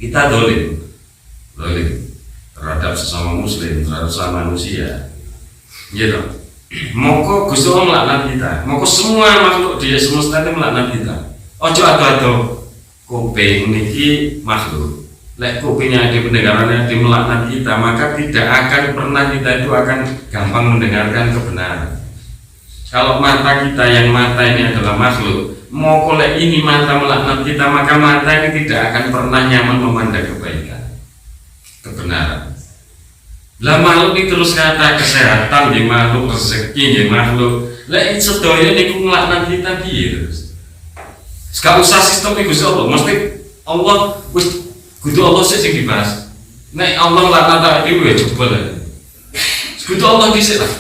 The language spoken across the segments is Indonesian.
kita dolim terhadap sesama muslim, terhadap sesama manusia, gitu. Moko Gusti Allah melaknat kita, moko semua makhluk di semesta itu melaknat kita. Ojo ado-ado kuping niki makhluk. Lek kupingnya di pendengarannya di melaknat kita, maka tidak akan pernah kita itu akan gampang mendengarkan kebenaran. Kalau mata kita yang mata ini adalah makhluk, mau kolek ini mata melaknat kita, maka mata ini tidak akan pernah nyaman memandang kebaikan, kebenaran. Lah makhluk ini terus kata kesehatan di makhluk, rezeki di makhluk. Lah ini sedoyo niku melaknat kita piye. Gak usah sistem iku Allah, mesti Allah wis kudu Allah sing dibahas. Nek Allah melaknat dhewe ya jebol. Kudu Allah dhisik lah.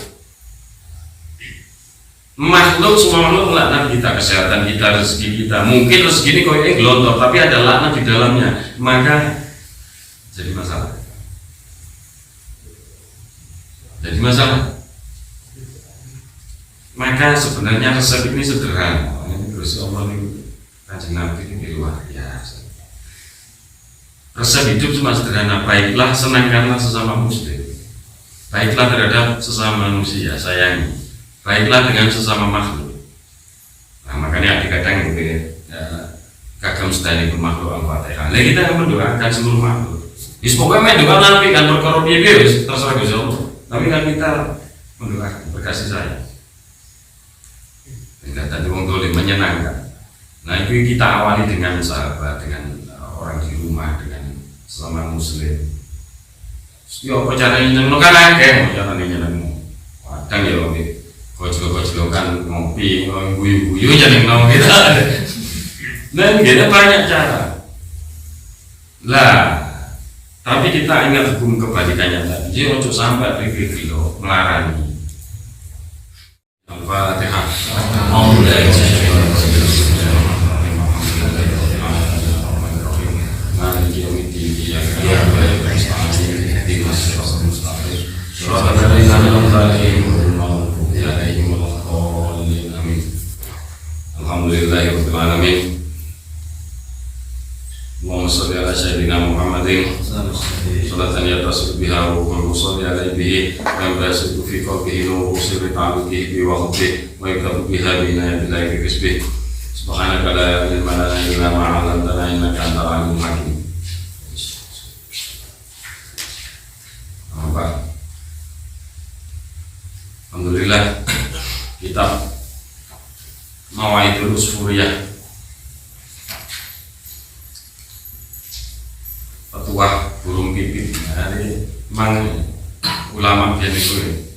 Makhluk semua makhluk melaknat kita, kesehatan kita, rezeki kita. Mungkin rezeki ini koyo glontor, tapi ada laknat di dalamnya, maka jadi masalah. Maka sebenarnya resep ini sederhana. Ini Gusti Allah ini Kanjeng Nabi ini luar biasa. Resep hidup cuma sederhana. Baiklah, senangkanlah sesama muslim. Baiklah terhadap sesama manusia, sayangi. Baiklah dengan sesama makhluk. Nah, makanya kadang gitu ya, kagam sedani makhluk Al-Fatihah. Nah, kita mendoakan seluruh makhluk. Is pokoknya mendoakan Nabi kan perkara piye terserah Gusti Allah. Tapi kan kita mendoakan berkasih sayang. Tidak tadi wong dolim menyenangkan. Nah itu kita awali dengan sahabat, dengan orang di rumah, dengan sesama muslim. Yo apa caranya nyenengno kan akeh, carane nyenengno. Kadang ya wong gojlok-gojlokan ngopi, guyu-guyu nyenengno kita. Dan kita banyak cara. Lah, tapi kita ingat hukum kebalikannya tadi. Jadi ojo sampai ribet-ribet melarang. Al-Fatihah. Alhamdulillahirabbil alamin. Allahumma shalli ala sayyidina Muhammadin salatan yatasil biha wa kullu shalli alaihi bihi wa yabasitu fi qalbihi nuru sirri ta'alluqihi bi wa hubbi wa yaktabu biha bi inayatillahi bi kasbi. Subhanaka la ilma lana illa ma 'allamtana innaka antal alimul hakim. Alhamdulillah, kitab Mawaidul Usfuriyah petuah burung pipit. Nah, ini memang ulama biyen itu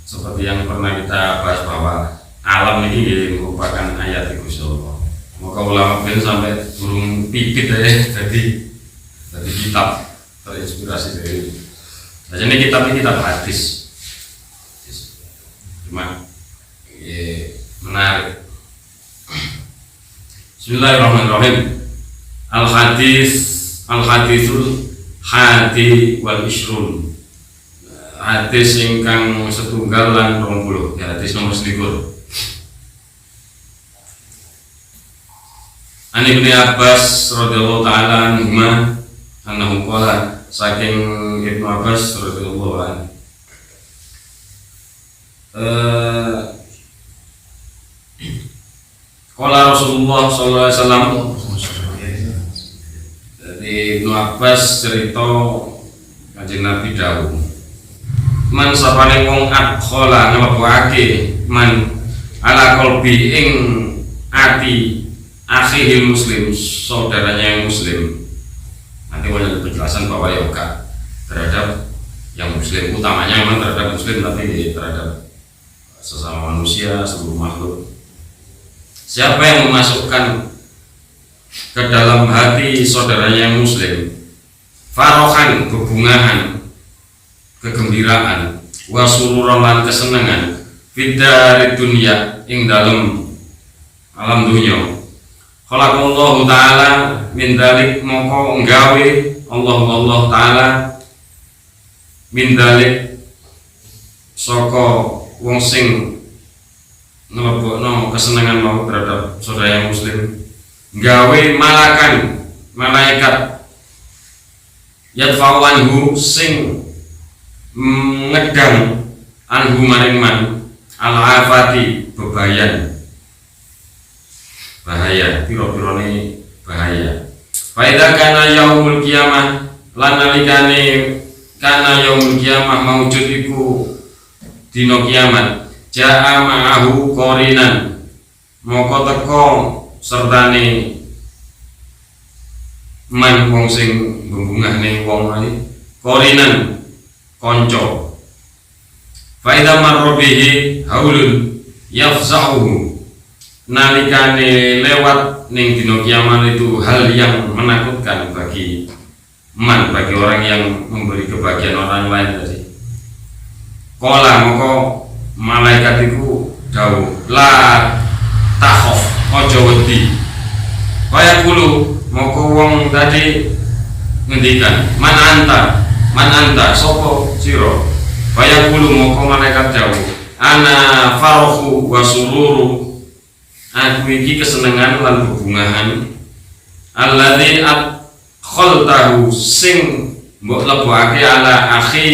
seperti yang pernah kita bahas bahwa alam ini merupakan ayat Gusti Allah. Maka ulama biyen sampai burung pipit jadi kitab terinspirasi dari. Nah, ini kitab hadis. Cuma menarik. Bismillahirrahmanirrahim. Al-hadisul hadi wal ishrun. Hadis ingkang setunggal lan 20. Ya, hadis nomor 21. An Ibnu Abbas radhiyallahu taala anhuma annahu qala, saking Ibnu Abbas radhiyallahu anhu, qala Rasulullah sallallahu alaihi wasallam. Jadi Ibnu Abbas cerita Kanjeng Nabi dawuh, man sapane wong adkhala nglebokake man ala qalbi ing ati akhiril muslim, saudaranya yang muslim. Nanti banyak penjelasan bahwa yoga terhadap yang muslim, utamanya memang terhadap muslim, tapi terhadap sesama manusia, seluruh makhluk. Siapa yang memasukkan ke dalam hati saudaranya yang muslim farohan, kebungahan, kegembiraan, wasururan, kesenangan, fidari dunia, ing dalam alam dunia. Khalaqallahu ta'ala min dalik, moko nggawe Allah ta'ala min dalik saka wong sing nglebokno kesenangan mau terhadap saudara yang muslim, nggawe malakan malaikat yadfa'u anhu sing ngedang anhu maring man al-afati bebayan bahaya piro-pirone bahaya. Faida kana yaumul kiamah lan nalikane kana yaumul kiamah maujud iku dina kiamat jaa ma'ahu qorinan moko teko sertane man wong sing bembungahne wong ae qorinan kanca. Faida marrobihi haulun yafza'uhu nalikane lewat ning dina kiamat itu hal yang menakutkan bagi orang yang memberi kebahagiaan orang lain tadi. Qala moko malaikat iku dawuh la takhaf aja wedi. Kaya kulo moko wong tadi ngendikan man anta sapa sira. Kaya kulo moko malaikat dawuh ana farahu wa sururu aku iki kesenengan lan bebungahan alladzi adkhaltahu sing mbok lebokake ala akhi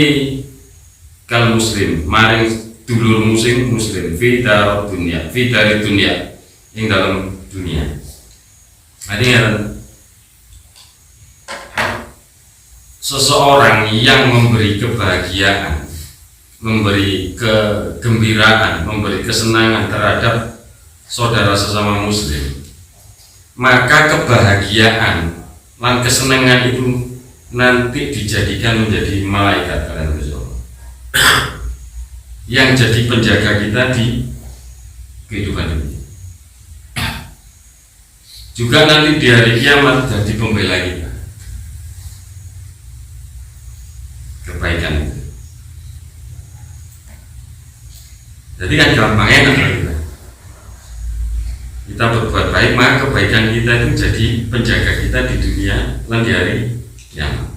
kal muslim maring dulurmu sing muslim fi dari dunia ing dalam dunia. Artinya seseorang yang memberi kebahagiaan, memberi kegembiraan, memberi kesenangan terhadap saudara sesama muslim, maka kebahagiaan dan kesenangan itu nanti dijadikan menjadi malaikat kalian bersama yang jadi penjaga kita di kehidupan ini. Juga nanti di hari kiamat jadi pembela kita. Kebaikan itu. Jadi kan gampang enak kita berbuat baik, maka kebaikan kita itu jadi penjaga kita di dunia dan di hari kiamat.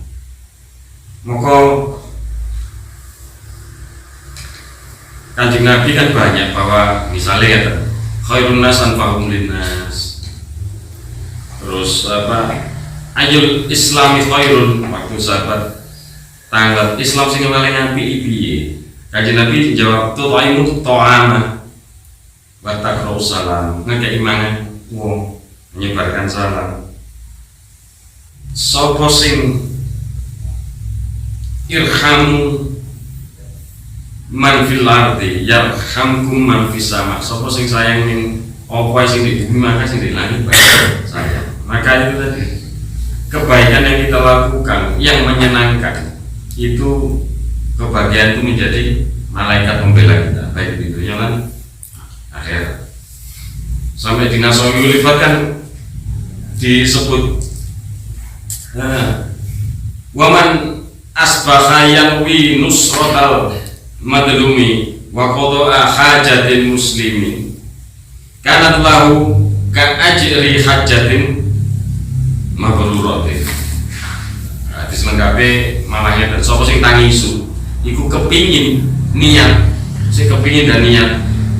Maka Kanjeng Nabi kan banyak bahwa misalnya kata khairun nas anfa'uhum linnas, terus ayul islami khairun, waktu sahabat tanggal Islam sing paling apik piye, Kanjeng Nabi jawab tu'aimu ta'ama wa taqra'u salam, ngekei mangan wong, menyebarkan salam. Sapa sing irhamu man fil ardi yarhamkum man fis sama, sapa sing sayang ning apa sing di bumi maka sing di langit sayang. Maka itu tadi kebaikan yang kita lakukan yang menyenangkan itu, kebahagiaan itu menjadi malaikat pembela kita baik di dunia dan akhirat. Sampai di Nasawi Ulifat kan disebut waman asbaha yanwi nusratal madlumi wa qada'a hajatin muslimin kanat lahu ka ajri hajatin mabruratin. Hadis lengkape malahnya dan sapa sing tangisu iku kepingin niat, sing kepingin dan niat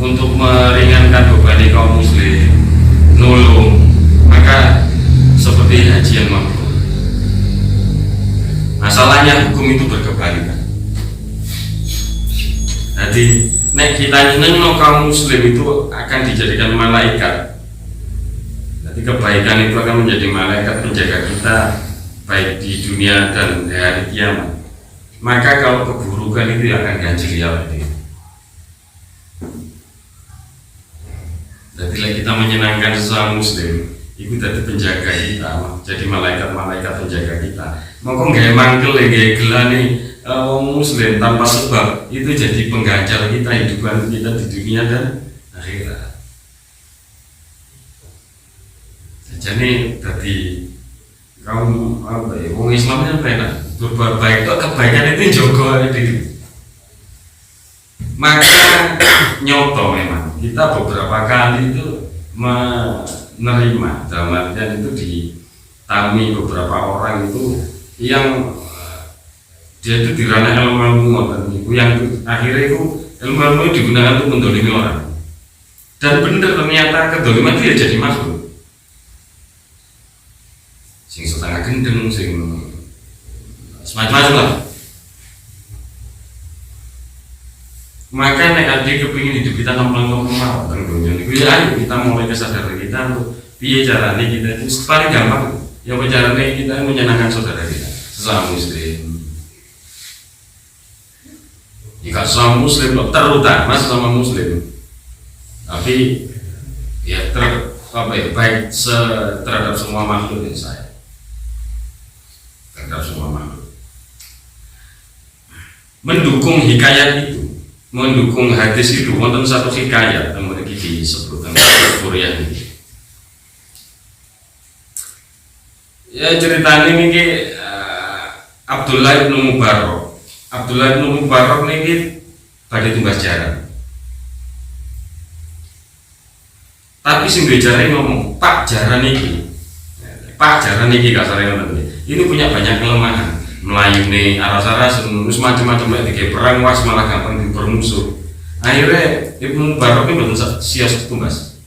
untuk meringankan beban kaum muslim, nulung, maka seperti haji yang mabrur. Masalahnya hukum itu berkebalikan. Jadi nek kita nyenengno kaum muslim itu akan dijadikan malaikat. Jadi kebaikan itu akan menjadi malaikat penjaga kita baik di dunia dan di hari kiamat. Maka kalau keburukan itu akan ganjil ya. Jadi kita menyenangkan sesama muslim, itu jadi penjaga kita, jadi malaikat-malaikat penjaga kita. Maka nggak mangkel nggak gelani muslim tanpa sebab, itu jadi pengganjal kita, hidupan kita di dunia dan akhirat. Jadi kaum wong Islam yang enak berbuat baik, kok kebaikan itu jogo itu. Maka nyoto memang kita beberapa kali itu menerima, dalam artian itu ditami beberapa orang itu yang dia itu di ranah ilmu itu yang akhirnya itu ilmu digunakan untuk mendolimi orang, dan benar ternyata kedoliman itu ya jadi makhluk sing setengah gendeng, sing semacam lah. Maka nek adik kepingin hidup kita kembang-kembang mawon teng dunia niku ya ayo kita mulai kesadaran kita untuk piye caranya kita itu paling gampang ya caranya kita menyenangkan saudara kita sesama muslim. Jika sesama muslim terutama sesama muslim, tapi ya baik terhadap semua makhluk yang saya terhadap semua makhluk mendukung hikayat itu. Mendukung hadis itu wonten satu hikayat yang mriki disebut tentang Suriah ini. Ya ceritanya ini Abdullah bin Mubarak. Abdullah bin Mubarak ini badhe tumbas jaran. Tapi sing duwe jaran ngomong, "Pak jaran iki. Pak jaran iki kasare ngoten. Ini punya banyak kelemahan. Melayu nih aras-aras terus macam-macam lagi kayak perang was malah gampang bermusuh." Akhirnya Ibnu Mubarak ini betul sias ditumbas,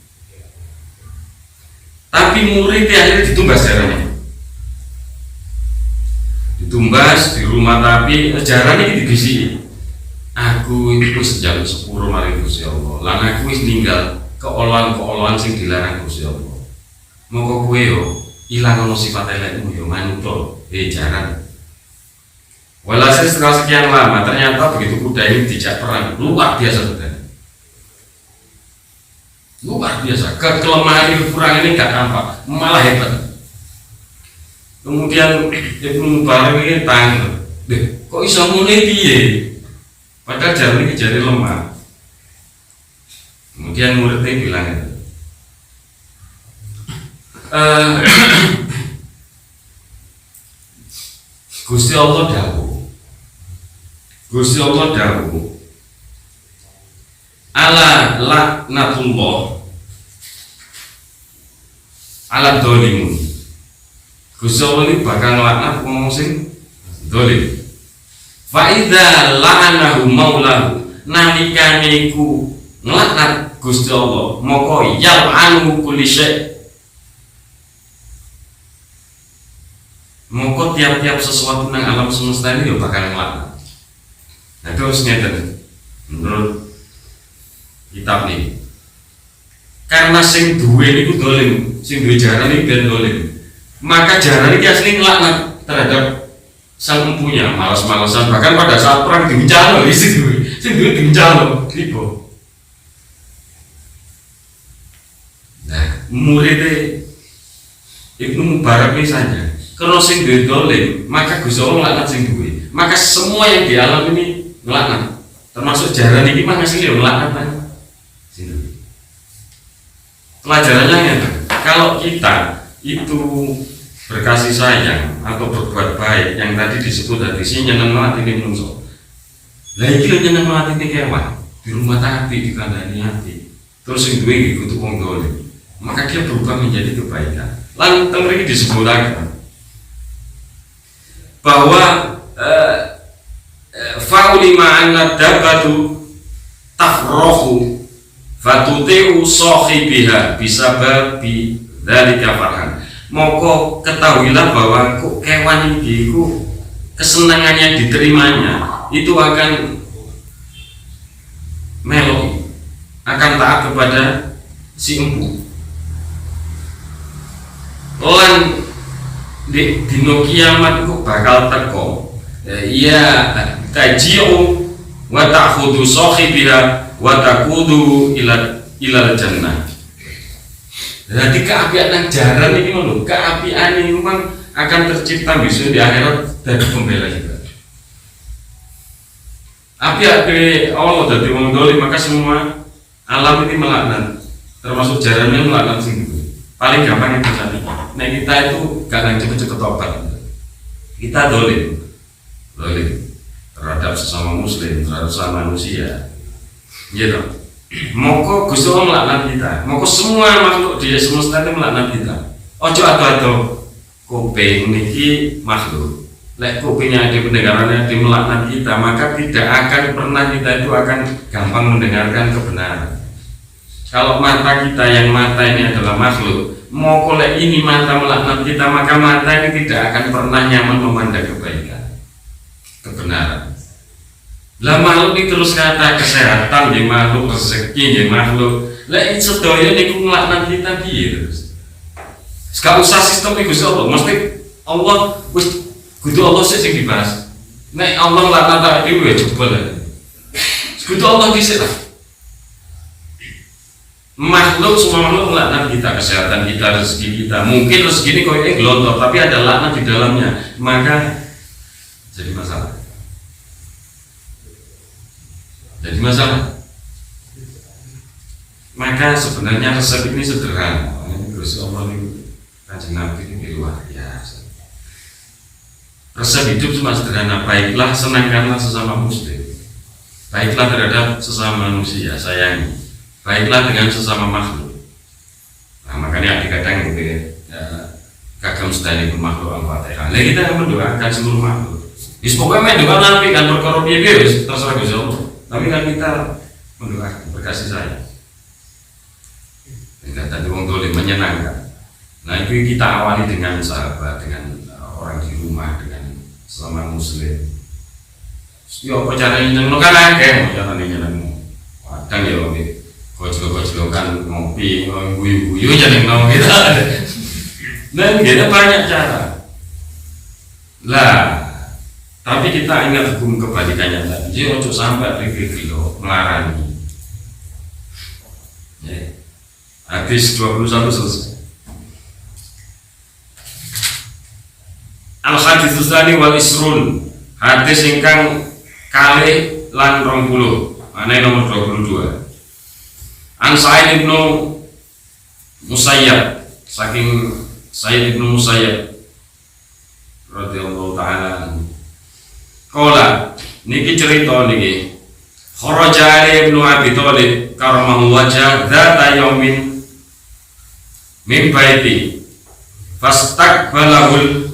tapi muridnya akhirnya ditumbas jarannya, ditumbas di rumah. Tapi jarannya ini dibisi, "Aku itu sejak sepuluh mari Gusti Allah, lan aku wis ninggal keolohan sing dilarang Gusti Allah. Mongko kowe yo ilang ono sifat elekmu yo manut jaran." Walhasil setelah sekian lama ternyata begitu kuda ini dijak perang luar biasa saudara, luar biasa. Kelemahan kekurangan ini gak nampak, malah hebat. Kemudian Ibnu Mubarak ini tanya, "Deh, kok iso ngene piye? Padahal jalan ini jari lemah." Kemudian muridnya bilang, Gusti Allah dawuh, Gusti Allah dawuh, "Ala laknatullah ala dzalimun." Gusti Allah ini bakal nglaknat wong sing zalim. Fa idza la'anahu maulahu, nalikane iku nglaknat Gusti Allah, moko yal'anu kulli syai'. Moko tiap-tiap sesuatu nang alam semesta ini yo bakal nglaknat. Nah terus ngeten menurut kitab ini, karena sing duwe niku dolim, sing duwe jaran iki ben dolim, maka jaran iki asli nglaknat terhadap sang empunya, malas-malasan. Bahkan pada saat perang diuncalo sing duwe diuncalo libo. Nah murid Ibnu Mubarak misalnya, kalau sing duwe dolim, maka Gusti Allah nglaknat sing duwe. Maka semua yang di alam ini nglaknat, termasuk jaran ini mah hasilnya nglaknat kan. Pelajarannya ya, kalau kita itu berkasih sayang atau berbuat baik yang tadi disebut hadisnya nyeneng mati ini menungso. Lah iki lho nyeneng mati ini kewan di rumah tangga di kandhani ati. Terus sing duwe iki kudu wong dolim, maka dia berubah menjadi kebaikan. Lan teng mriki disebutaken bahwa faulima anna dabatu tafrohu fatutiu sahibiha bisababi dzalika farhan. Moko ketahuilah bahwa kewan ini kesenangannya diterimanya itu akan melo, akan taat kepada si empu. Lan di dino kiamat itu bakal teko ya taji'u wa ta'khudhu sahibiha wa taqudu ila jannah. Jadi keapian nang jaran ini ngono, keapian ini memang akan tercipta besok di akhirat dari pembela juga. Api Allah dari wong dolim, maka semua alam ini melaknat, termasuk jarannya melaknat sing paling gampang itu tadi. Nah kita itu gak cepet-cepet tobat, kita dolim terhadap sesama muslim, terhadap sesama manusia, gitu. Moko Gusti Allah melaknat kita, moko semua makhluk di semesta ini melaknat kita. Ojo ado-ado kuping niki makhluk, lek kupingnya di pendengarannya di melaknat kita, maka tidak akan pernah kita itu akan gampang mendengarkan kebenaran. Kalau mata kita yang mata ini adalah makhluk, moko lek ini mata melaknat kita, maka mata ini tidak akan pernah nyaman memandang kebaikan. Lah makhluk iki terus kata kesehatan nggih makhluk, rezeki nggih makhluk. Lah iki sedaya niku nglaknat kita piye terus. Gak usah sistem iki Gusti Allah, mesti Allah wis kudu Allah sing dibahas. Nek Allah nglaknat iki ya jebol. Kudu Allah dhisik lah. Makhluk semua makhluk melaknat kita, kesehatan kita, rezeki kita. Mungkin rezeki ini koyoknya gelontor, tapi ada laknat di dalamnya, maka jadi masalah. Jadi masalah. Maka sebenarnya resep ini sederhana. Ini Gusti Allah ini Kanjeng Nabi ini luar biasa. Resep hidup cuma sederhana. Baiklah, senangkanlah sesama muslim. Baiklah terhadap sesama manusia, sayangi. Baiklah dengan sesama makhluk. Nah, makanya kadang gitu ya, kagam sedani pun makhluk Al-Fatihah. Nah, kita mendoakan seluruh makhluk. Pokoknya mendoakan Nabi kan perkara piye terserah Gusti Allah. Tapi kan kita mendoakan berkasih sayang. Tidak tadi wong dolim menyenangkan. Nah, itu kita awali dengan sahabat, dengan orang di rumah, dengan sesama muslim. Yo apa caranya nyenengno kan akeh, carane nyenengno. Kadang ya kocok-kocokan ngopi, guyu-guyu nyenengno kita. Dan kita banyak cara. Lah, tapi kita ingat hukum kebalikannya tadi. Jadi ojo sampai review melarang. Ya. Hadis 21 selesai. Al-hadits tsani wal isrun. Hadis ingkang kalih lan 20. Ana nomor 22. An Sa'id ibnu Musayyab, saking Sa'id ibnu Musayyab radhiyallahu ta'ala anhu. Qala niki cerita niki. Kharaja Ali ibnu Abi Thalib karamahu wajah dzata yaumin min baiti fastaqbalahul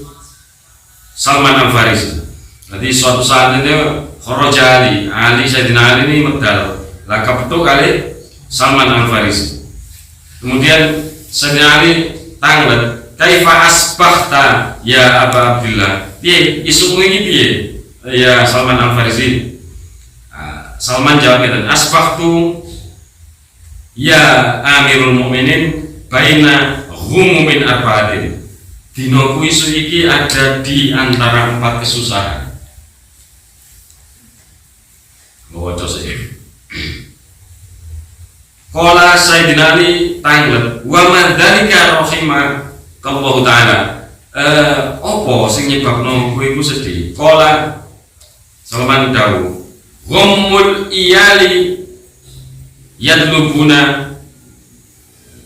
Salman Al-Farisi. Jadi suatu saat itu kharaja Ali Sayyidina Ali ini medal lah kepetuk kali Salman Al-Farisi. Kemudian Sayyidina Ali tanglet, kaifa asbahta ya Aba Abdillah? Piye isukmu iki piye? Ya Salman Al-Farisi. Salman jawab ngeten, asbahtu ya Amirul Mukminin baina ghumumin arba'atin. Dinoku isu iki ada di antara 4 kesusahan. Waca sih. Qala Sayyidina Ali tanglet wa man dzalika rahimakallahu taala. Apa sing nyebabno kowe iku sedih? Qala Salman dawuh, ghammul iyali yadlubuna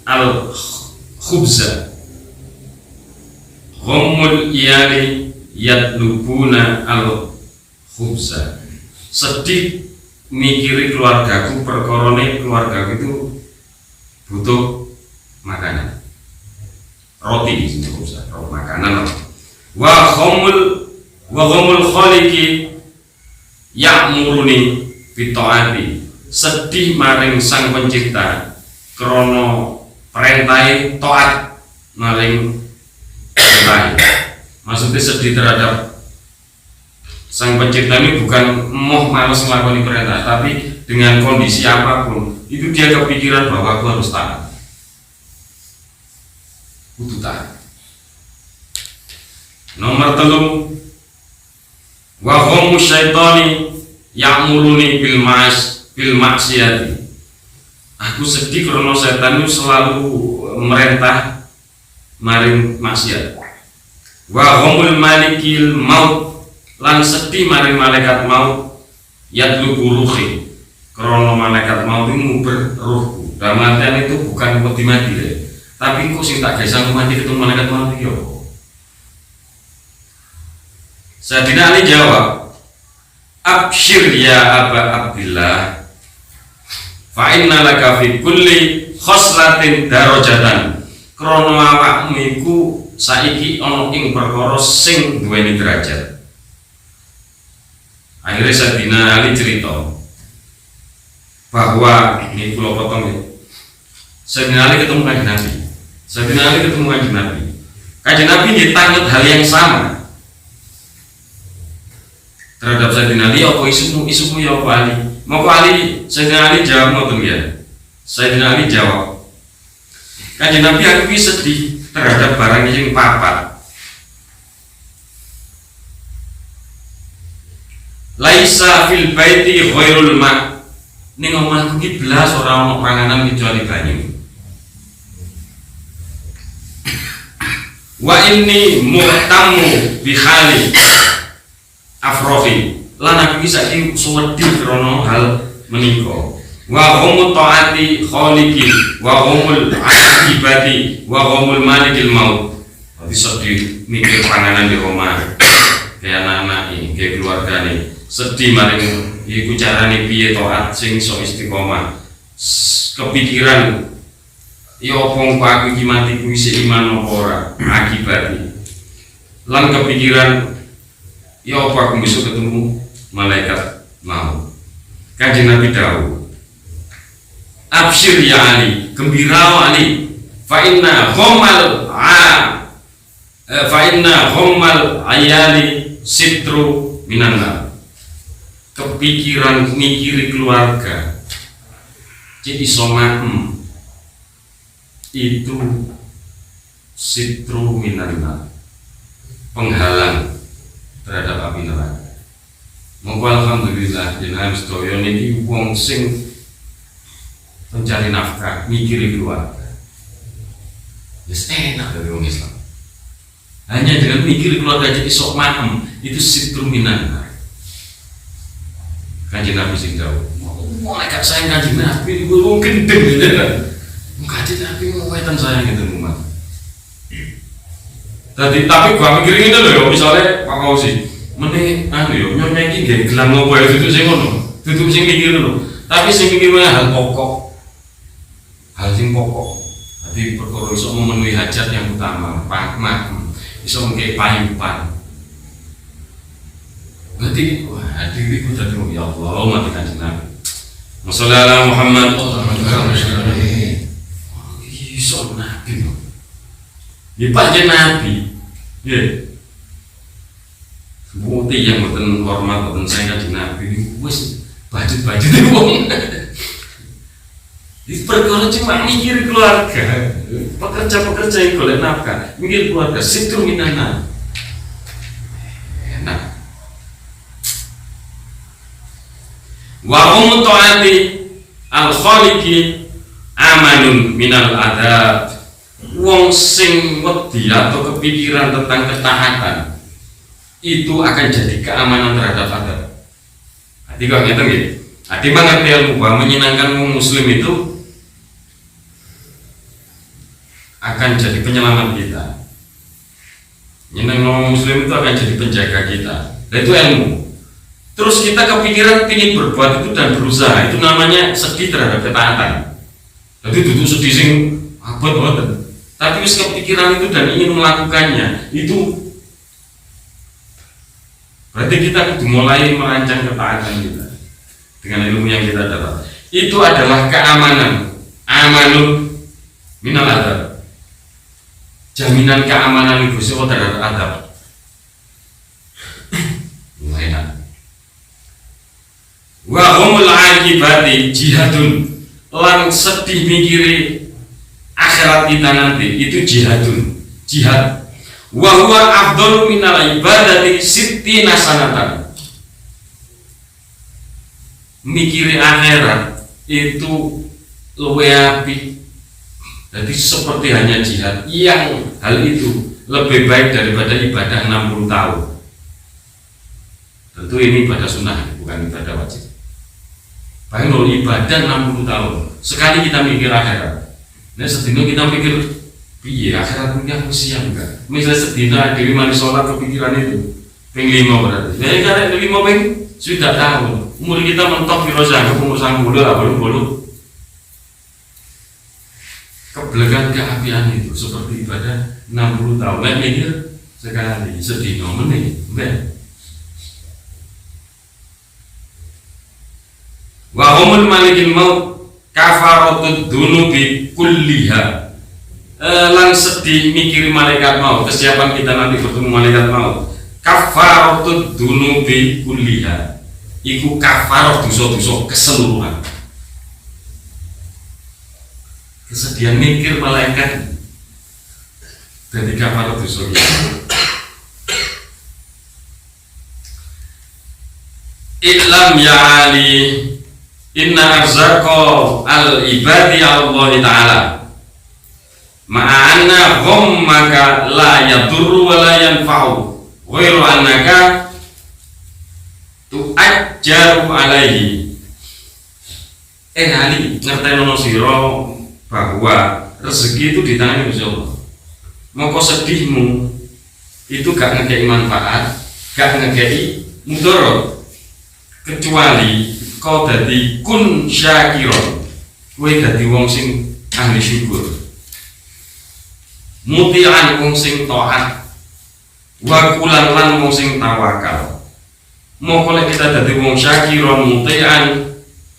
al khubza. Ghammul iyali yadlubuna al khubza. Sedih mikiri keluargaku, perkorone keluargaku itu butuh makanan, roti, makanan. Wa ghamul khaliqi ya'muruni bitaati. Sedih maring sang pencipta krono perintahe taat maring perintah. Maksudnya sedih terhadap sang pencipta ini bukan malas melakukan perintah, tapi dengan kondisi apapun itu dia kepikiran bahwa aku harus taat, kudu taat. Nomor 3, wa ghamu syaitani ya'muruni bil maksiati. Aku sedih karena setan itu selalu merintah maring maksiat. Wa ghamul malikil maut, lan sedih maring malaikat maut yadlubu ruhi, karena malaikat maut itu nguber ruhku. Dan matian itu bukan wedi mati deh, tapi kok sing tak gesang mati ketemu malaikat maut iki apa? Sayyidina Ali jawab, absyir ya Aba Abdillah, fa inna laka fi kulli khoslatin darajatan. Krana awakmu iku saiki ana ing perkara sing duweni derajat. Akhirnya Sayyidina Ali cerita bahwa ini pulau potong ya. Sayyidina Ali ketemu Kanjeng Nabi. Sayyidina Ali ketemu Kanjeng Nabi. Kanjeng Nabi ditanggut hal yang sama. terhadap Sayyidina Ali, apa isumu ya apa Ali? Maka Ali, Sayyidina Ali jawab ngoten ya. Sayyidina Ali jawab, Kanjeng Nabi aku ki sedih terhadap barang yang papat. Laisa fil baiti ghairul ma. Ning omahku ki blas ora ono panganan kecuali banyu. Wa inni mu'tamu bi khali afrofi. Lan aku ki saiki suwedi krana hal menika. Wa hum taati khaliqin wa humul akibati wa humul malikil maut. Bisa di mikir panganan di omah. Kayak anak-anak ini, kayak keluarga nih. Sedih maring iku carane piye taat sing iso istiqomah. Kepikiran ya apa aku iki mati kuwi sik iman apa ora akibate. Lan kepikiran ya apa aku besok ketemu malaikat mau. Kanjeng Nabi dawuh, Absyir ya Ali, gembira Ali, fa inna ghammal ayali sitru minanna. Kepikiran mikiri keluarga cik iso maem itu sitru minanna, penghalang terhadap api neraka. Monggo alhamdulillah jenengan sedaya niki wong sing mencari nafkah, mikiri keluarga. Wis enak dari wong Islam. Hanya dengan mikir keluarga jadi sok maem itu sitru minanna. Kanjeng Nabi sing dawuh, malaikat sayang Kanjeng Nabi itu mungkin gendeng gitu kan. Kanjeng Nabi mau wetan sayang gitu umat. Tapi gua mikir ngene lho ya, misale Pak Fauzi, meneh yo nyonya iki nggih gelang opo ya itu sing ngono. Dudu sing mikir lho. Tapi sing mikir hal pokok. Hal sing pokok. Dadi perkara iso memenuhi hajat yang utama, pakmak, iso ngke payupan. Berarti wah diriku dadi ya Allah mati Kanjeng Nabi. Wassallallahu ala Muhammad. Iso Nabi lho. Ya pancen Nabi. Ya. Bukti yang mboten hormat mboten sayang Kanjeng Nabi wis bajut-bajut wong. Di perkara cuma mikir keluarga, pekerja-pekerja yang golek nafkah, mikir keluarga, sitru minanna. Enak. Wa hum taati al-khaliqi amanun minal adab. Wong sing wedi atau kepikiran tentang ketaatan itu akan jadi keamanan terhadap adab. Hati kok ngeten nggih. Hati mengerti ilmu bahwa menyenangkan wong muslim itu akan jadi penyelamat kita. Menyenangkan wong muslim itu akan jadi penjaga kita. Dan itu ilmu. Terus kita kepikiran ingin berbuat itu dan berusaha, itu namanya sedih terhadap ketaatan. Jadi duduk sedih sing abot banget. Tapi wis kepikiran itu dan ingin melakukannya, itu berarti kita kudu mulai merancang ketaatan kita dengan ilmu yang kita dapat. Itu adalah keamanan, amanun minal adab. Jaminan keamanan itu sih terhadap adab. Enak. Wa humul akibati jihadun, lan sedih mikiri akhirat kita nanti itu jihad. Wa huwa afdalu minal ibadati sittina sanatan. Mikiri akhirat itu luwih apik. Jadi seperti hanya jihad yang hal itu lebih baik daripada ibadah 60 tahun. Tentu ini ibadah sunnah bukan ibadah wajib. Paling lo ibadah 60 tahun sekali kita mikir akhirat. Nah sedino kita mikir piye akhirat mungkin aku siap enggak. Misalnya sedino dewi manis sholat kepikiran itu ping 5 berarti. Jadi karena 5 ping sudah tahun umur kita mentok firosah umur 90 lah belum kebelegan keapian itu seperti ibadah 60 tahun. Nah mikir sekali sedino meneh mbak. Wa humul malikil maut kafaratud dunubi kulliha. Lan sedih mikiri malaikat maut, kesiapan kita nanti bertemu malaikat maut. Kafaratud dunubi kulliha iku kafarah dosa-dosa keseluruhan. Kesedihan mikir malaikat jadi kafarah dosa. Ilam ya ali inna arzaqa al ibadi Allah ta'ala ma'anna maka la yadurru wa la yanfa'u ghairu annaka tu'ajjaru alaihi. Ali ngertenono sira bahwa rezeki itu di tangan Gusti Allah. Moko sedihmu itu gak ngekei manfaat, gak ngekei mudarat, kecuali kau dadi kun syakiron, kowe dadi wong sing ahli syukur, muti'an wong sing taat, wa kulan lan wong sing tawakal. Moko lek kita dadi wong syakiron muti'an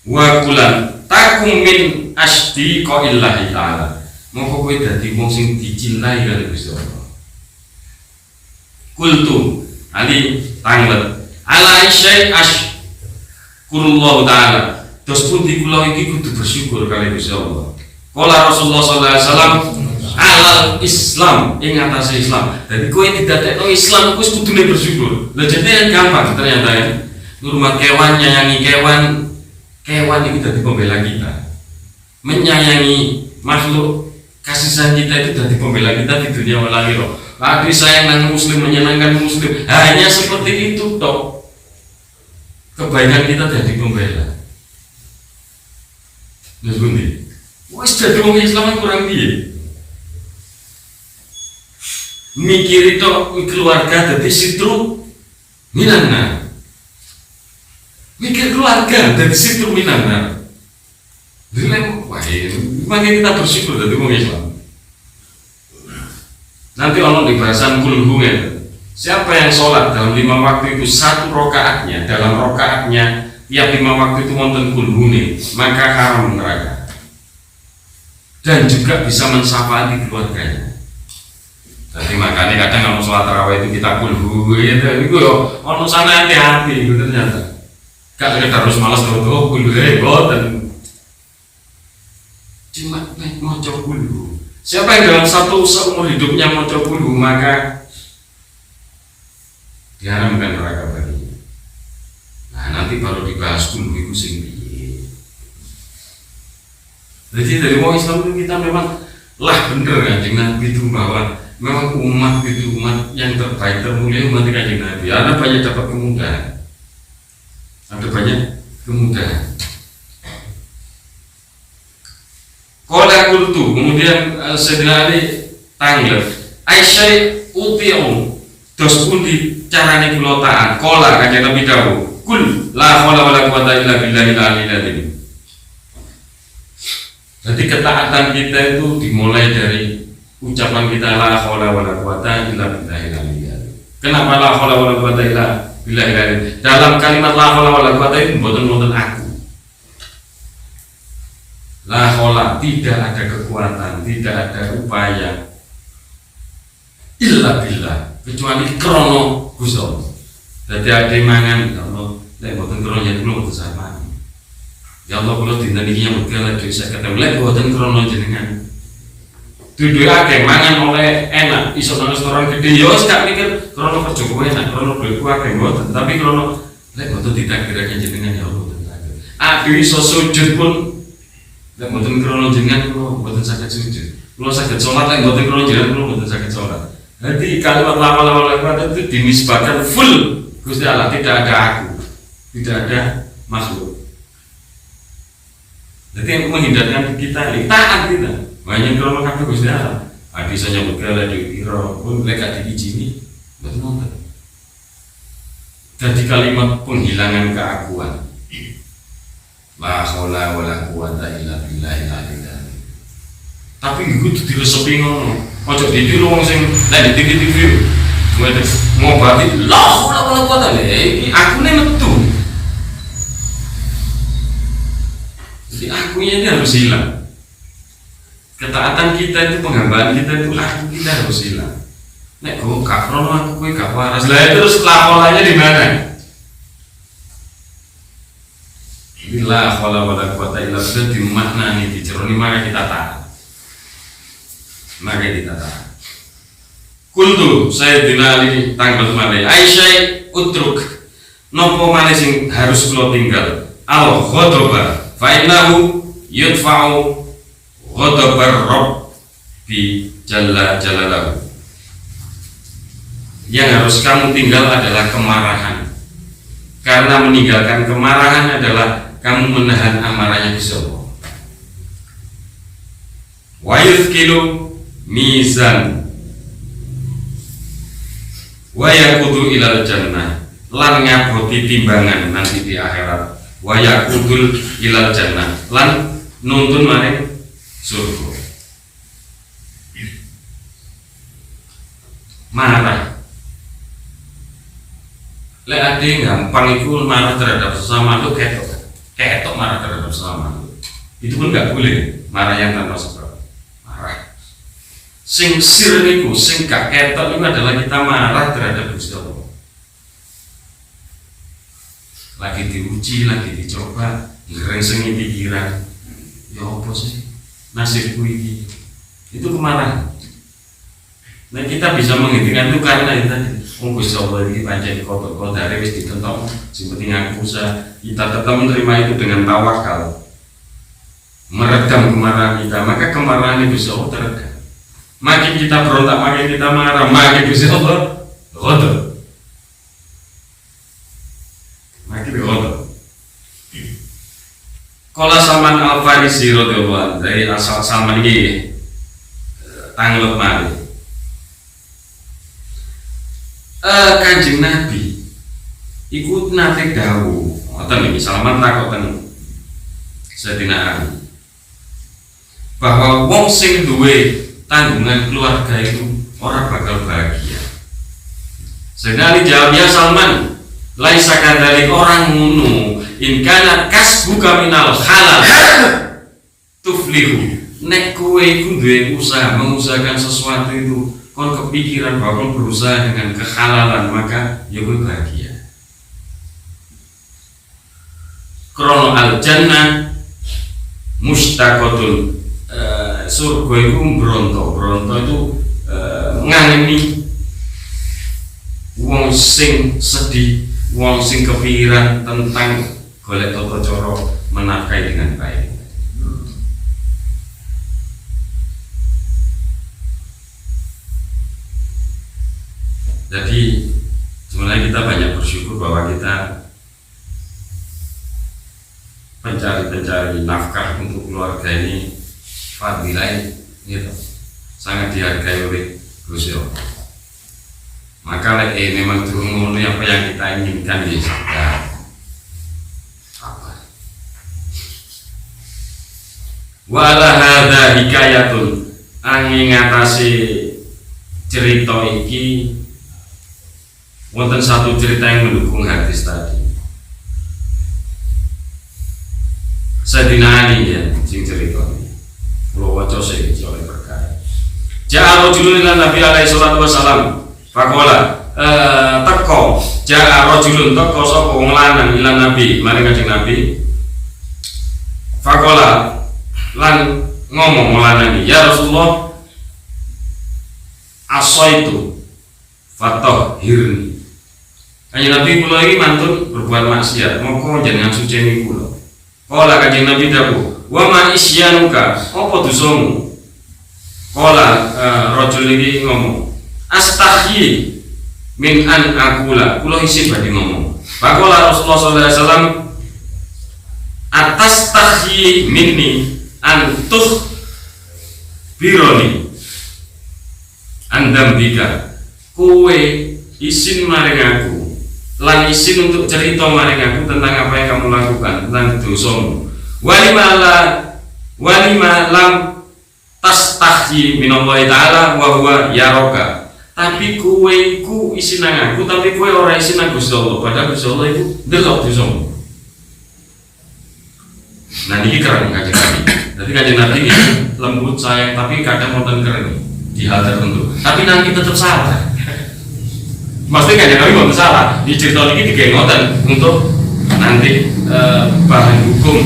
wa kulan takum min asdiqa illahi ta'ala. Moko kowe dadi wong sing dicintai kali Gusti Allah. Kultu ali tanglet ala syai kurullahu ta'ala dos pun di kula iki kudu bersyukur kali Gusti Allah. Qala Rasulullah sallallahu alaihi wasallam alal Islam ing atase Islam. Dadi kowe didadekno Islam wis kudune bersyukur. Lha jane gampang ternyata ya. Ngurmat kewan, nyayangi kewan itu dadi pembela kita. Menyayangi makhluk, kasih sayang kita itu dadi pembela kita di dunia wal akhirah. Kasih sayang nang muslim, menyenangkan muslim. Hanya seperti itu toh. Kebaikan kita jadi pembela. Terus bunyi, wes jadi orang Islam kurang dia. Mikir itu keluarga jadi sitru minanna. Mikir keluarga jadi sitru minanna. Jadi makanya kita bersyukur jadi orang Islam. Nanti Allah di bahasan kulhungan. Siapa yang sholat dalam 5 waktu itu 1 rokaatnya, dalam rokaatnya tiap 5 waktu itu wonten kulhune, maka haram neraka. Dan juga bisa mensyafaati keluarganya. Jadi makanya kadang kalau sholat tarawih itu kita kulhu, ya itu yo, ono sana hati-hati, gitu ternyata. Gak ada harus malas dodo kulhu, boten. Cuma mau coba kulhu. Siapa yang dalam satu seumur hidupnya mau coba kulhu, maka diharamkan neraka baginya. Nah nanti baru dibahas kulhu itu sing piye. Jadi dari orang Islam itu kita memang lah bener Kanjeng Nabi itu bahwa memang umat itu umat yang terbaik termulia umat Kanjeng Nabi. Ada banyak dapat kemudahan. Ada banyak kemudahan. Qala qultu kemudian Sayyidina Ali tanggap Aisyah uti'u dos pundi carane kula taat. Qala Kanjeng Nabi dawuh kul la haula wala quwata illa billahil aliyyil azim. Jadi ketaatan kita itu dimulai dari ucapan kita la haula wala quwata illa billahil aliyyil azim. Kenapa la haula wala quwata illa billahil azim? Dalam kalimat la haula wala quwata itu mboten aku. La haula tidak ada kekuatan, tidak ada upaya illa billah kecuali krono Gusti Allah. Dadi ade mangan ya Allah, lek mboten krono yen kula mboten sampeyan. Ya Allah kula dinten iki nyambut gawe dhewe sak ketemu lek mboten krono jenengan. Dudu akeh mangan oleh enak, iso nang restoran gede ya wis gak mikir krono kerja kowe enak, krono duitku akeh mboten, tapi krono lek mboten ditakdirake jenengan ya Allah mboten takdir. Ade iso sujud pun lek mboten krono jenengan kula mboten saged sujud. Kula saged salat lek mboten krono jenengan kula mboten saged salat. Jadi kalimat lama-lama itu dinisbahkan full Gusti Allah, tidak ada aku, tidak ada makhluk. Jadi yang menghindarkan kita ini taat kita. Banyak krono kabeh Gusti Allah. Adi saya nyebut kala di kira pun lek diizini betul nonton. Jadi kalimat penghilangan keakuan. La haula wala quwata illa billahil aliyyil azim. Tapi kudu diresepi ngono. Ojo ditiru wong sing lek di TV mau berarti la haula wala quwata iki akune metu. Jadi akunya ini harus hilang. Ketaatan kita itu, penghambaan kita itu aku kita harus hilang. nek gue gak krono aku kowe gak waras. Lah terus laporannya di mana? Bila wala quwata illa billah dimaknani diceroni maka kita taat. Maka kita taat. Kultu Sayyidina Ali tanggal malih Aisyah utruk nopo malih sing harus kula tinggal al ghadaba fa innahu yudfa'u ghadabar rabbi jalla jalalahu. Yang harus kamu tinggal adalah kemarahan, karena meninggalkan kemarahan adalah kamu menahan amarahnya Gusti Allah. Wa yuzkilu mizan wa yaqudu ilal jannah, lan ngaboti timbangan nanti di akhirat. Wa yaqudul ilal jannah, lan nuntun maring surga. Marah lek ade gampang itu marah terhadap sesama itu ketok marah terhadap sesama itu pun nggak boleh. Marah yang tanpa sebab, marah sing sir niku sing gak ketok itu adalah kita marah terhadap Gusti Allah. Lagi diuji, lagi dicoba, ngerengsengi pikiran, ya apa sih nasibku ini, itu kemarahan. Nah kita bisa menghentikan itu karena itu tadi, Gusti Allah ini pancen kodare wis ditentok, sing penting aku usah. Kita tetap menerima itu dengan tawakal, meredam kemarahan kita, maka kemarahan Gusti Allah teredam. Makin kita berontak, makin kita marah, makin Gusti Allah ghadab, makin ghadab. Qala Salman Al-Farisi radhiyallahu anhu, dari asal Salman iki tanglet malih. Kanjeng Nabi ikut nate dawuh ngoten iki Salman takoten Sayyidina Ali bahwa wong sing duwe tanggungan keluarga itu orang bakal bahagia. Sayyidina Ali jawab, ya Salman, laisa kadzalik, orang ngono, in kana kasbuka minal halal tuflihu. Nek kowe iku duwe usaha, mengusahakan sesuatu itu kon kepikiran bahwa kon berusaha dengan kehalalan, maka ya kowe bahagia. Krono al jannah mustaqatun, surga itu bronto itu ngangeni wong sing sedih, wong sing kepikiran tentang golek tata cara menafkahi dengan baik. Jadi sebenarnya kita banyak bersyukur bahwa kita pencari nafkah untuk keluarga ini fadilah gitu, sangat dihargai oleh Gusti Allah. Maka memang turun apa yang kita inginkan ya sabar. Wala hadza hikayatun, angin ngatasi cerita iki wonten satu cerita yang mendukung hadis tadi. Sayyidina Ali ya sing cerita ini. Kula waca sing oleh berkah. Ja'a rajulun ila Nabi alaihi salatu wasalam. Faqala teko ja'a rajulun teko sapa wong lanang ila Nabi, maring Kanjeng Nabi. Faqala lan ngomong lanang iki, ya Rasulullah, asaitu fatahhirni. Kanjeng Nabi kula iki mantun berbuat maksiat, mongko jenengan suceni kula. Kala Kanjeng Nabi dawuh, wa ma isyanuka, apa dosamu? Kala rajul iki ngomong, astahyi min an aqula, kula isin badhe ngomong. Faqala Rasulullah sallallahu alaihi wasallam, atastahyi minni antuh bironi andam bika, kowe isin maring aku lan isin untuk cerita maring aku tentang apa yang kamu lakukan, tentang dosamu. Walima lam tastahyi minallahi ta'ala wa huwa yaroka, tapi kowe iku isin nang aku, tapi kowe ora isin nang Gusti Allah, padahal Gusti Allah iku ndelok dosamu. Nah ini keren Kanjeng Nabi. Jadi Kanjeng Nabi ini lembut sayang, tapi kadang wonten keren. di hal tertentu, tapi nanti tetap salah. Maksudnya kan Nabi nggak salah di cerita ini digengotan untuk nanti bahan hukum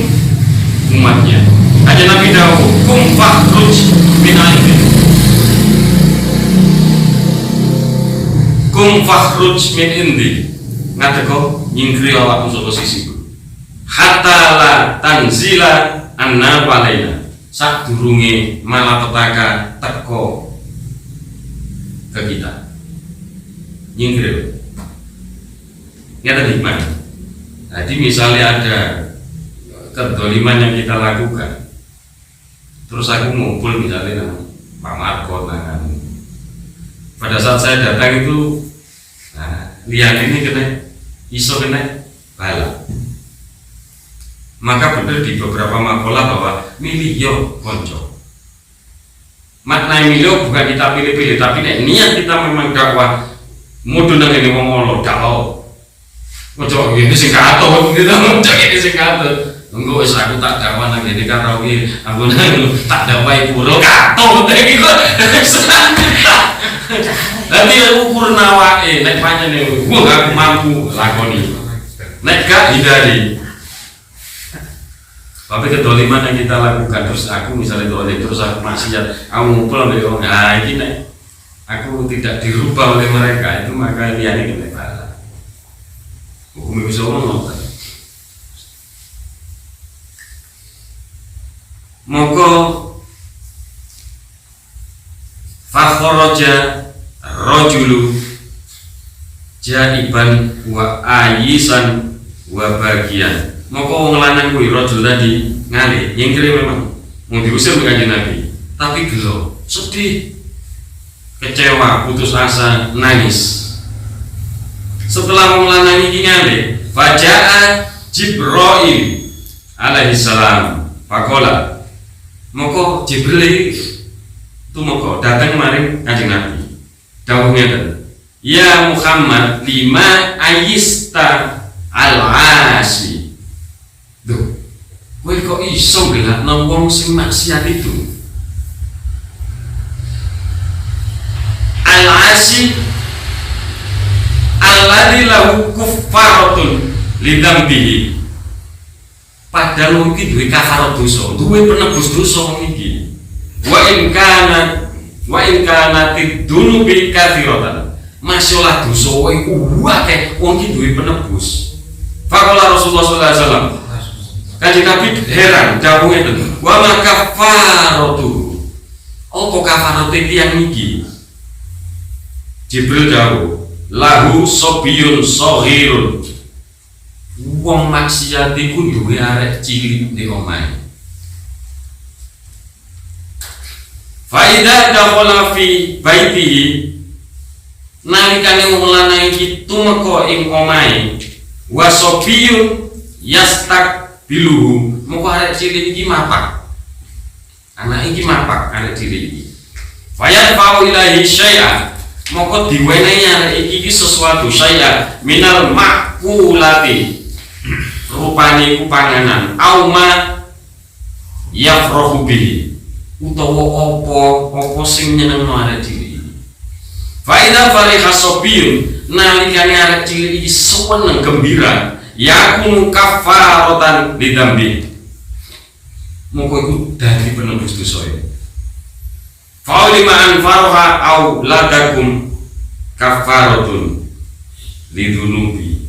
umatnya. Aja Nabi Dawud kum fakhruj min indi, kum fakhruj min indi, ngateko nyingkri awakmu saka sisiku, hatta la tanzila anna walaina, sak durunge malapetaka teko ke kita. Nyingkir nyata hikmah. Jadi misalnya ada kedoliman yang kita lakukan, terus aku ngumpul misalnya dengan Pak Marco, pada saat saya datang itu, nah, lihat ini kena iso kena bala. Maka benar di beberapa makalah bahwa milih yo konco. Makna milih bukan kita pilih-pilih, tapi niat kita memang dakwah. Mudah nang ini ngomong dakwah. Ojo ini sing kato gitu, ojo ini sing kato. Engko wis aku tak dakwah nang ngene karaoke, aku nang tak dakwahi pura kato iki kok. Nanti ukur nawake nek pancene aku mampu lakoni. Nek gak hindari. Tapi kedoliman yang kita lakukan terus aku misalnya dolim terus aku maksiat, aku ngumpul ambek wong, nah iki nek aku tidak dirubah oleh mereka itu maka liyane kena bala. Hukum bisa ngomong. Moko fakharaja rajulu jaiban wa ayisan wa bagian. Moko wong lanang kuwi rajul tadi ngalih nyingkire memang mau diusir ke Kanjeng Nabi, tapi gelo, sedih, kecewa, putus asa, nangis. Setelah wong lanang iki ngalih, faja'a Jibril alaihi salam faqala, moko Jibril itu moko datang maring Kanjeng Nabi. Dawuh ngeten, ya Muhammad lima ayista al-asi. Duh, kowe kok iso ngelakno wong sing maksiat itu? Al-asi alladzi lahu kuffaratun lidzambihi. Padahal wong iki duwe kafarat dosa, duwe penebus dosa wong iki. Wa in kana tidunubi katsiratan. Masalah dosa iku akeh, wong iki duwe penebus. Faqala Rasulullah sallallahu alaihi wasallam. Kanjeng Nabi heran, dawuh ngeten, wa ma kafaratu. Apa kafarate tiyang iki? Jibril dawuh, lahu sobiyun sohirun. Wong maksiat iku duwe arek cilik di omahe. Fa idza dakhala fi baitihi, nalikane wong lanang iki tumeka ing omahe, wa sobiyun yastakbiluhu, moko arek cilik iki mapak. Anak iki mapak arek cilik iki. Fa yadfa'u ilahi syai'an, moko diwenehi arek iki sesuatu saya minal makulati, rupane iku panganan, auma yafrahu bihi, utawa apa sing nyenengno arek cilik iki. Fa idza fariha sabiyun, nalikane arek cilik iki seneng gembira, yakunu kafaratan lidzambi, moko iku dadi penebus dosa. Fa'ulima an faroha au ladakum kafaratun lidunubi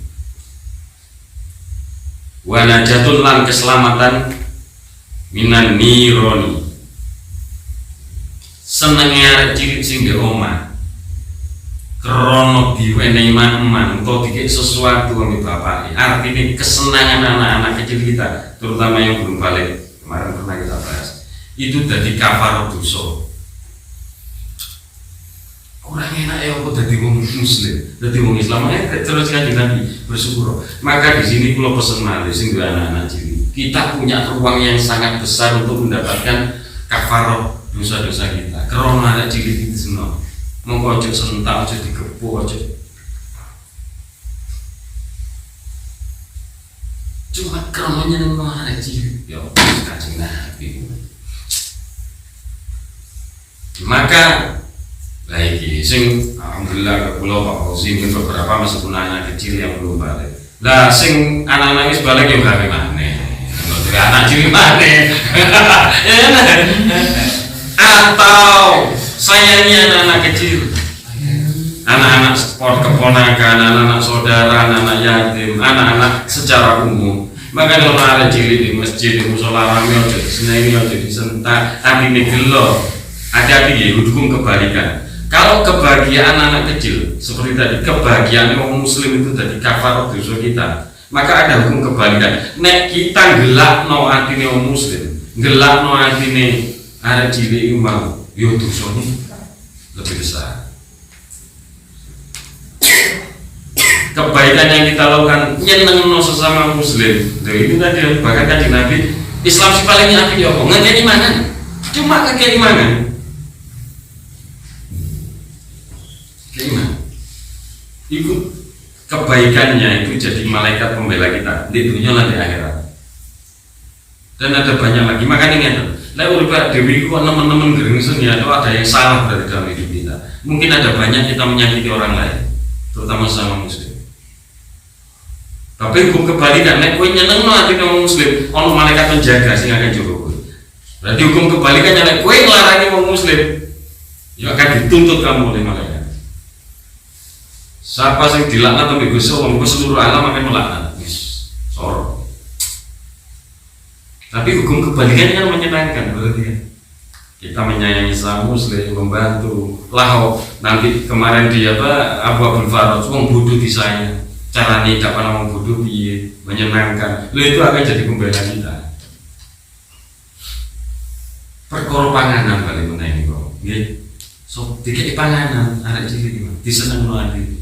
wa najatun lan keselamatan minan nironi. Senenge arek cilik sing ndek omah krana diwenehi man utawa dikek sesuatu ambek bapake, artine kesenangan anak-anak kecil kita terutama yang belum balik, kemarin pernah kita bahas, itu dadi kafarat dosa. Kurang enak ya aku dadi wong muslim, dadi wong Islam aja terus Kanjeng Nabi bersyukur. Maka di sini kula pesen malih sing duwe anak-anak cilik, kita punya ruang yang sangat besar untuk mendapatkan kafarah dosa-dosa kita. Karena anak cilik itu senang, monggo aja serentak, aja digepuk aja. Cuma karena nyenengno anak cilik, ya Kanjeng Nabi. Maka iki sing alhamdulillah ke pulau Pak Fauzi mungkin beberapa masih punya anak kecil yang belum balik. Lah sing anak-anak wis balik yo gawe maneh. Ngono anak cilik maneh. Atau sayangi anak-anak kecil. Anak-anak sport keponakan, anak-anak saudara, anak-anak yatim, anak-anak secara umum. Maka kalau ada cilik di masjid, di musola rame aja disenengi aja disentak, atine gelo. Hati-hati ya, dukung kebalikan. Kalau kebahagiaan anak kecil seperti tadi, kebahagiaan orang muslim itu tadi kafarat dosa kita, maka ada hukum kebalikan. Nek kita gelak no atine orang muslim, gelak no atine ada cilik mau, yo dosa lebih besar. Kebaikan yang kita lakukan nyeneng no sesama muslim, itu tadi bahkan kan Nabi Islam sih paling api ya kok ngekeni mangan, cuma ngekeni mangan. Ikut kebaikannya itu jadi malaikat pembela kita di dunia dan di akhirat. Dan ada banyak lagi, makanya ingat, lah urip dewi ku teman-teman gerengsen ya, atau ada yang salah berarti dalam hidup kita. Mungkin ada banyak kita menyakiti orang lain, terutama sama muslim. Tapi hukum kebalikan, nek kowe nyeneng no ati wong muslim, ono malaikat penjaga sing akan jaga kowe. Berarti hukum kebalikannya nek kowe nglarani wong muslim, ya akan dituntut kamu oleh malaikat. Siapa yang dilaknat sampai Gusti Allah, seluruh alam akan melaknat. Sorot. Tapi hukum kebalikannya kan menyenangkan berarti ya. Kita menyayangi sama muslim, membantu. Lah nanti kemarin dia Abu Abdul Faraj, wong bodoh di saya. Cara nih kapan orang bodoh piye, menyenangkan. Lo itu akan jadi pembela kita. Perkara panganan paling menaik kok. Nggih. So dikek panganan arek cilik iki, disenengno ati.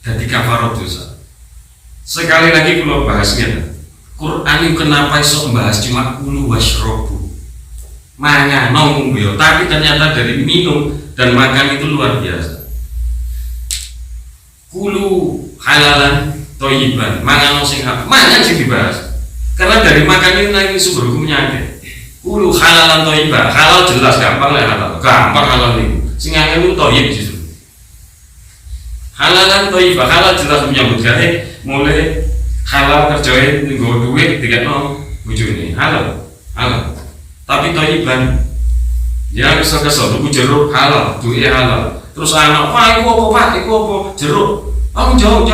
Jadi kafarat dosa. Sekali lagi kalau bahasnya, Quran itu kenapa iso membahas cuma kulu washrobu, mangan, ngomong biar, tapi ternyata dari minum dan makan itu luar biasa. Kulu halalan toyiban, mangan sing apa? Mangan sih dibahas. Karena dari makan ini nanti sumber hukumnya ada. Kulu halalan toyiban, halal jelas gampang lah halal, gampang halal itu. Sing itu toyib justru. Halalan toibah, halal jelas menyambut gawe, mulai halal kerjain nggo duit dikekno bojone halal, halal. Tapi toiban ya kesel-kesel tuku jeruk halal, duit halal. Terus anak, wah iku apa Pak? Iku apa? Jeruk. Oh jauh.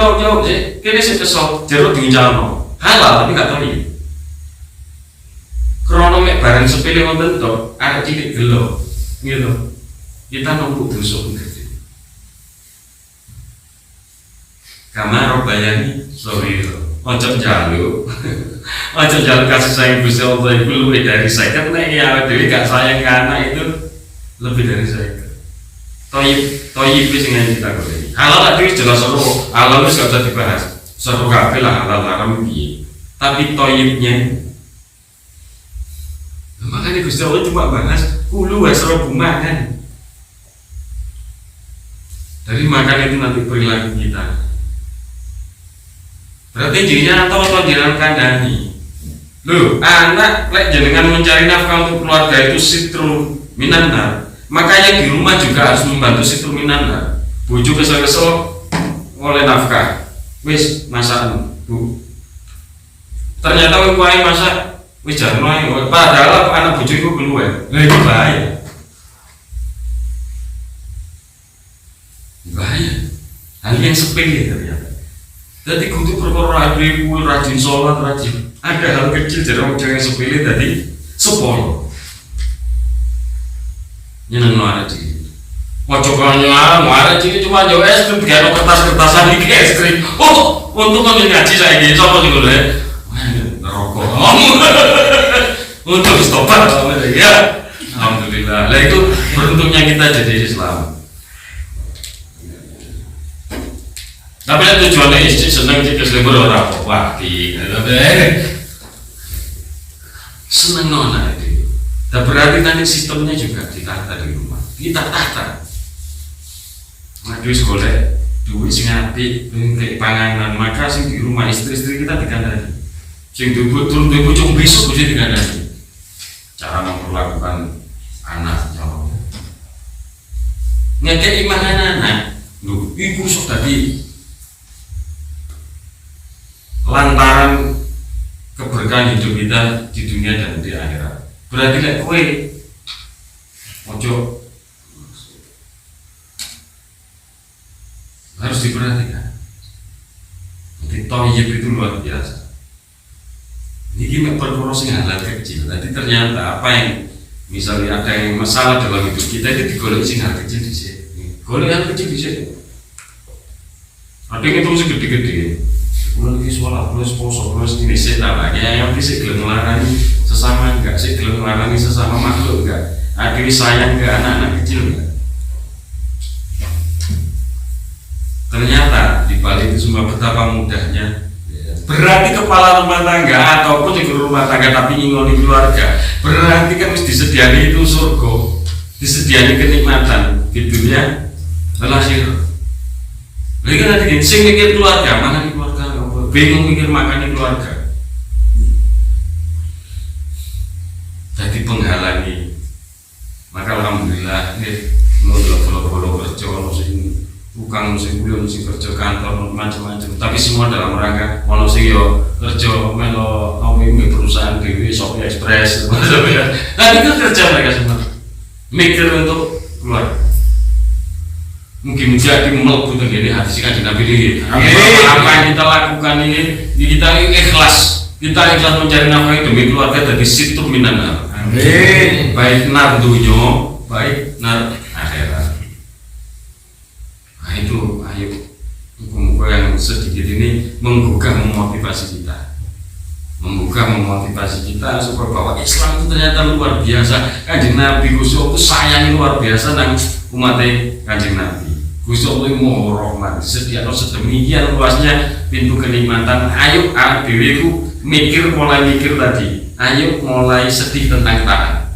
Kene sing kesel jeruk diuncalno. Halal tapi gak toib. Krono mek barang sepele wonten to, ada cilik gelo. Gitu. Kita numpuk dosa. Kamar robayani soriro, ojo jaluk kasih sayang Gusti Allah itu lebih dari saya. Karena ya dewi gak sayang anak itu lebih dari saya. Toyib itu yang kita boleh. Halal tadi jelas seru, halal itu gak usah dibahas. Seru kabeh lah halal haram piye. Tapi toyibnya, makanya Gusti Allah cuma bahas kulu wasrobu makan. Dari makan itu nanti perilaku kita. Berarti dirinya atau jenengan kandani. Loh, anak lek jenengan mencari nafkah untuk keluarga itu sitru minanar. Makanya di rumah juga harus membantu sitru minanar. Bojo kesel-kesel oleh nafkah. Wis masakan, Bu. Ternyata wong kuwi masak wis jarno ae. Padahal anak bojo iku keluar. Lah itu bahaya. Bahaya. Hal yang sepele ternyata. Jadi kudu perkara rajin sholat, rajin. Ada hal kecil jadi orang yang sepele tadi sepuluh. Nyeneng ada di. Mau cobanya, mau ada di cuma jauh es krim, tiga kertas-kertasan di es krim. Oh, untuk ngaji saya gitu, apa sih boleh? Rokok. Untuk stopan, ya. Alhamdulillah. Lah itu beruntungnya kita jadi Islam. Tapi tujuannya istri senang jika selebur orang waktu, senang nona itu. Dan berarti nanti sistemnya juga ditata di rumah. Kita tata. Ngadu sekolah, duit sing apik, kayak panganan, maka sing di rumah istri-istri kita dikandani. Sing duit turun duit bocong besok bisa dikandani. Cara memperlakukan anak, ngekei mangan anak lho iku sok dadi lantaran keberkahan hidup kita di dunia dan di akhirat. Berarti lek kowe ojo harus diperhatikan. Jadi toyib itu luar biasa. Ini perkara sing halal kecil. Jadi ternyata apa yang misalnya ada yang masalah dalam hidup kita itu digolek sing hal kecil di sini. Golek hal kecil di sini. Ada yang itu masih gede-gede. Kalau lagi sholat plus poso plus ini setan lagi yang bisa gelem melarani sesama enggak sih gelem melarani sesama makhluk enggak. Ada sayang ke anak-anak kecil enggak. Ternyata di balik itu semua betapa mudahnya. Berarti kepala rumah tangga ataupun ibu rumah tangga tapi ingoni keluarga, berarti kan mesti disediani itu surga, disediani kenikmatan di dunia dan akhirat. Lagi kan nanti sing mikir keluarga, makan keluarga, bingung mikir makan keluarga. Jadi penghalangi. Maka alhamdulillah ini bolo-bolo kerja bukan musim kuliah, musim kerja kantor macam-macam, tapi semua dalam rangka kalau sih yo kerja melo ini perusahaan dewi Shopee Express macam-macam. Nah itu kerja mereka semua mikir untuk keluar. Mungkin menjadi melbu begini hati sih kan Nabi ini. Apa yang kita lakukan ini kita ikhlas mencari nafkah demi keluarga dari situ minan. Amin. Baik nar dunia, baik nar akhirat. Nah itu ayo muka-muka yang sedikit ini menggugah memotivasi kita supaya bahwa Islam itu ternyata luar biasa. Kanjeng Nabi Gusti Allah sayang luar biasa nang umat Kanjeng Nabi. Gusti Allah mau rahmat sediakno sedemikian luasnya pintu kenikmatan. Ayo dhewe mulai mikir tadi. Ayo mulai sedih tentang taat.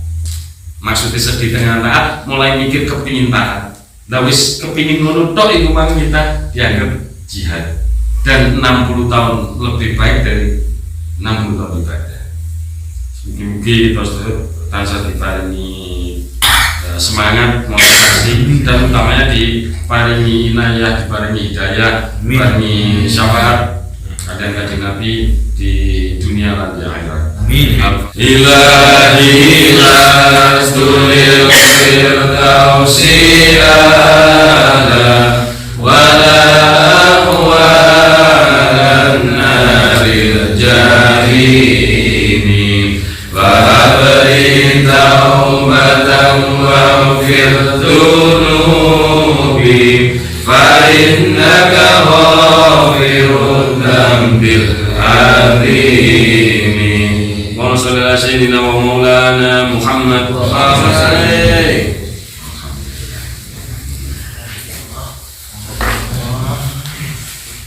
Maksudnya sedih tentang taat, mulai mikir kepingin taat. Nah wis kepingin ngono tok iku mang kita dianggap jihad. Dan 60 tahun lebih baik dari 60 tahun ibadah. Mungkin terus tansah diparingi semangat, motivasi dan utamanya diparingi inayah, diparingi hidayah, diparingi syafaat kadang Kanjeng Nabi di dunia dan di akhirat. Amin. Ilahi lasdulil firdausi ala wala aqwalan naril jahimi wahabli taubatan waghfir dunubi fa innaka ghafirud dambil azimi. Wa sallallahu alaihi wa maulana Muhammad.